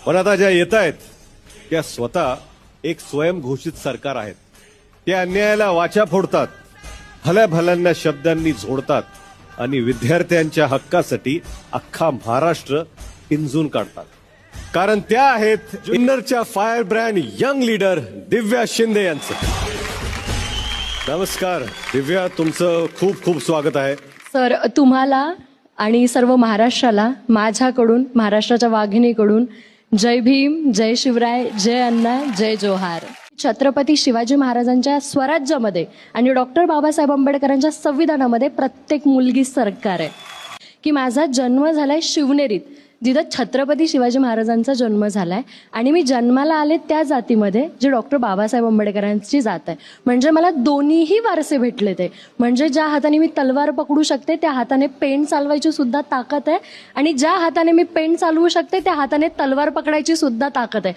पण आता ज्या येत आहेत त्या स्वतः एक स्वयंघोषित सरकार आहेत. ते अन्यायाला वाचा फोडतात, भल्या भल्यांना शब्दांनी झोडतात आणि विद्यार्थ्यांच्या हक्कासाठी अख्खा महाराष्ट्र पिंजून काढतात. कारण त्या आहेत जुन्नरच्या फायर ब्रँड यंग लीडर दिव्या शिंदे यांचं. नमस्कार दिव्या, तुमचं खूप खूप स्वागत आहे. सर, तुम्हाला आणि सर्व महाराष्ट्राला माझ्याकडून, महाराष्ट्राच्या वाघिणीकडून जय भीम, जय शिवराय, जय अण्णा, जय जोहार. छत्रपती शिवाजी महाराजांच्या स्वराज्यामध्ये आणि डॉक्टर बाबासाहेब आंबेडकरांच्या संविधानामध्ये प्रत्येक मुलगी सरकार आहे. की माझा जन्म झालाय शिवनेरीत, जिथं छत्रपती शिवाजी महाराजांचा जन्म झालाय आणि मी जन्माला आले त्या जातीमध्ये जी डॉक्टर बाबासाहेब आंबेडकरांची जात आहे. म्हणजे मला दोन्हीही वारसे भेटले ते. म्हणजे ज्या हाताने मी तलवार पकडू शकते त्या हाताने पेन चालवायची सुद्धा ताकद आहे आणि ज्या हाताने मी पेन चालवू शकते त्या हाताने तलवार पकडायची सुद्धा ताकद आहे.